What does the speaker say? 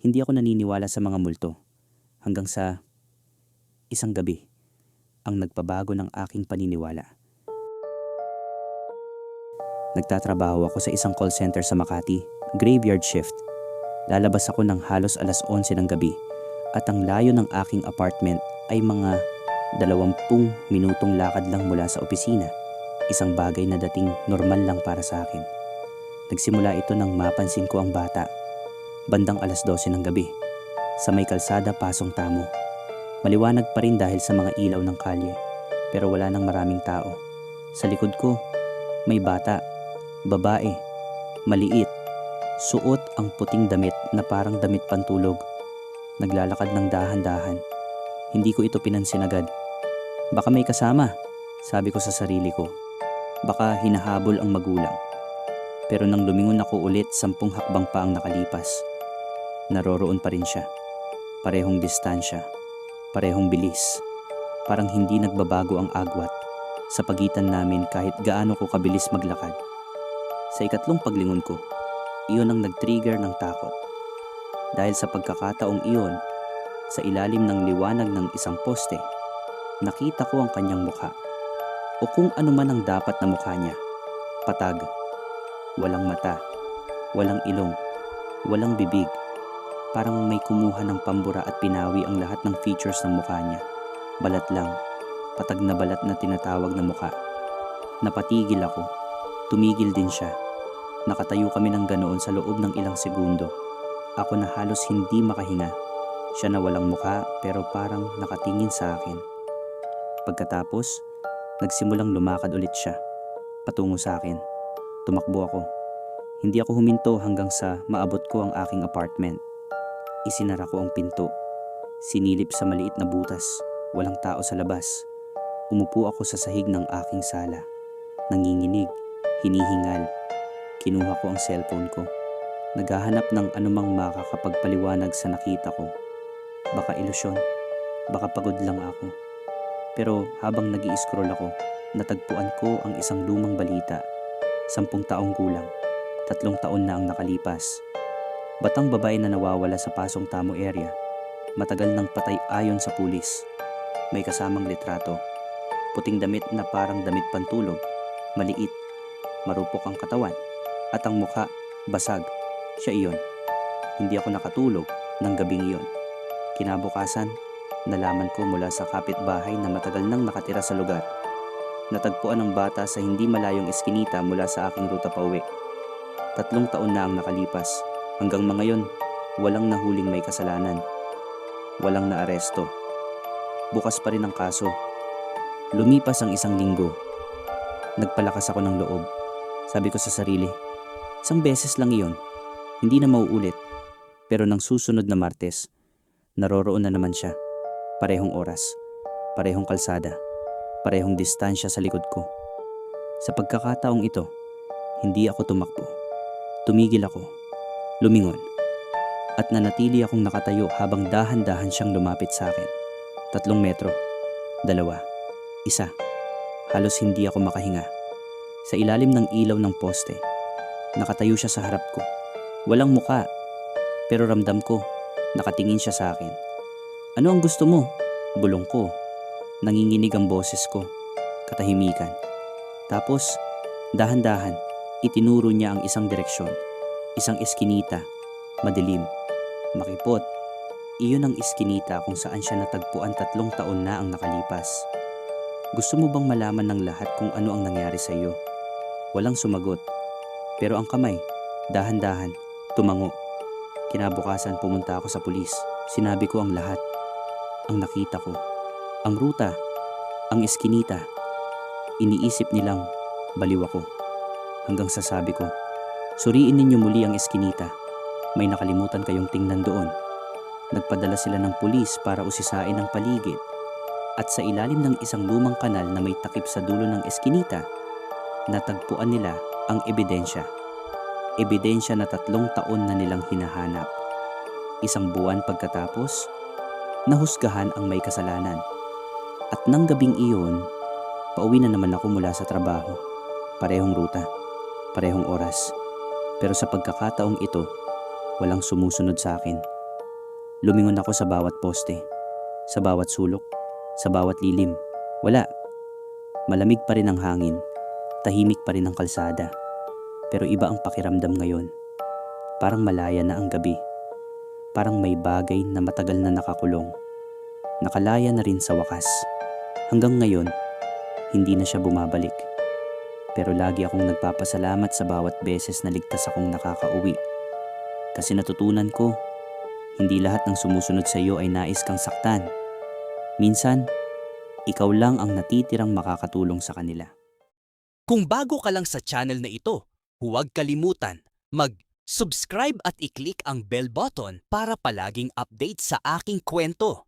Hindi ako naniniwala sa mga multo hanggang sa isang gabi ang nagpabago ng aking paniniwala. Nagtatrabaho ako sa isang call center sa Makati, graveyard shift. Lalabas ako ng halos alas 11 ng gabi at ang layo ng aking apartment ay mga 20 minutong lakad lang mula sa opisina. Isang bagay na dating normal lang para sa akin. Nagsimula ito nang mapansin ko ang bata. Bandang alas 12 ng gabi, sa may kalsada pasong tamo. Maliwanag pa rin dahil sa mga ilaw ng kalye, pero wala nang maraming tao. Sa likod ko, may bata, babae, maliit, suot ang puting damit na parang damit pantulog. Naglalakad ng dahan-dahan. Hindi ko ito pinansin agad. Baka may kasama, sabi ko sa sarili ko. Baka hinahabol ang magulang. Pero nang lumingon ako ulit, 10 hakbang pa ang nakalipas. Naroroon pa rin siya. Parehong distansya, parehong bilis. Parang hindi nagbabago ang agwat sa pagitan namin kahit gaano ko kabilis maglakad. Sa ikatlong paglingon ko, iyon ang nag-trigger ng takot. Dahil sa pagkakataong iyon, sa ilalim ng liwanag ng isang poste, nakita ko ang kanyang mukha. O kung ano man ang dapat na mukha niya. Patag, walang mata, walang ilong, walang bibig. Parang may kumuha ng pambura at pinawi ang lahat ng features ng mukha niya. Balat lang, patag na balat na tinatawag na mukha. Napatigil ako, tumigil din siya. Nakatayo kami ng ganoon sa loob ng ilang segundo. Ako na halos hindi makahinga. Siya na walang mukha pero parang nakatingin sa akin. Pagkatapos, nagsimulang lumakad ulit siya, patungo sa akin. Tumakbo ako. Hindi ako huminto hanggang sa maabot ko ang aking apartment. Isinara ko ang pinto. Sinilip sa maliit na butas. Walang tao sa labas. Umupo ako sa sahig ng aking sala. Nanginginig, hinihingal. Kinuha ko ang cellphone ko. Naghahanap ng anumang makakapagpaliwanag sa nakita ko. Baka ilusyon, baka pagod lang ako. Pero habang nag-i-scroll ako, natagpuan ko ang isang lumang balita. 10 taong gulang, 3 taon na ang nakalipas. Batang babae na nawawala sa Pasong Tamo area. Matagal nang patay ayon sa pulis. May kasamang litrato. Puting damit na parang damit pantulog. Maliit, marupok ang katawan. At ang mukha, basag. Siya iyon. Hindi ako nakatulog ng gabing iyon. Kinabukasan, nalaman ko mula sa kapitbahay na matagal nang nakatira sa lugar. Natagpuan ang bata sa hindi malayong eskinita mula sa aking ruta pauwi. 3 taon na ang nakalipas. Hanggang ngayon, walang nahuling may kasalanan. Walang naaresto. Bukas pa rin ang kaso. Lumipas ang 1 linggo. Nagpalakas ako ng loob. Sabi ko sa sarili, 1 beses lang iyon. Hindi na mauulit. Pero nang susunod na Martes, naroroon na naman siya. Parehong oras, parehong kalsada, parehong distansya sa likod ko. Sa pagkakataong ito, hindi ako tumakbo. Tumigil ako, lumingon, at nanatili akong nakatayo habang dahan-dahan siyang lumapit sa akin. 3 metro, 2, 1. Halos hindi ako makahinga. Sa ilalim ng ilaw ng poste, nakatayo siya sa harap ko. Walang muka, pero ramdam ko, nakatingin siya sa akin. Ano ang gusto mo? Bulong ko. Nanginginig ang boses ko. Katahimikan. Tapos, dahan-dahan, itinuro niya ang isang direksyon. Isang eskinita. Madilim. Makipot. Iyon ang eskinita kung saan siya natagpuan 3 taon na ang nakalipas. Gusto mo bang malaman ng lahat kung ano ang nangyari sa iyo? Walang sumagot. Pero ang kamay, dahan-dahan, tumango. Kinabukasan pumunta ako sa pulis. Sinabi ko ang lahat. Ang nakita ko, ang ruta, ang eskinita. Iniisip nilang baliw ako. Hanggang sa sabi ko, suriin ninyo muli ang eskinita. May nakalimutan kayong tingnan doon. Nagpadala sila ng pulis para usisain ang paligid. At sa ilalim ng isang lumang kanal na may takip sa dulo ng eskinita, natagpuan nila ang ebidensya. Ebidensya na 3 taon na nilang hinahanap. 1 buwan pagkatapos, nahusgahan ang may kasalanan. At nang gabing iyon, pauwi na naman ako mula sa trabaho. Parehong ruta, parehong oras. Pero sa pagkakataong ito, walang sumusunod sa akin. Lumingon ako sa bawat poste, sa bawat sulok, sa bawat lilim. Wala. Malamig pa rin ang hangin, tahimik pa rin ang kalsada. Pero iba ang pakiramdam ngayon. Parang malaya na ang gabi. Parang may bagay na matagal na nakakulong. Nakalaya na rin sa wakas. Hanggang ngayon, hindi na siya bumabalik. Pero lagi akong nagpapasalamat sa bawat beses na ligtas akong nakakauwi. Kasi natutunan ko, hindi lahat ng sumusunod sa iyo ay nais kang saktan. Minsan, ikaw lang ang natitirang makakatulong sa kanila. Kung bago ka lang sa channel na ito, huwag kalimutan mag-subscribe at i-click ang bell button para palaging update sa aking kwento.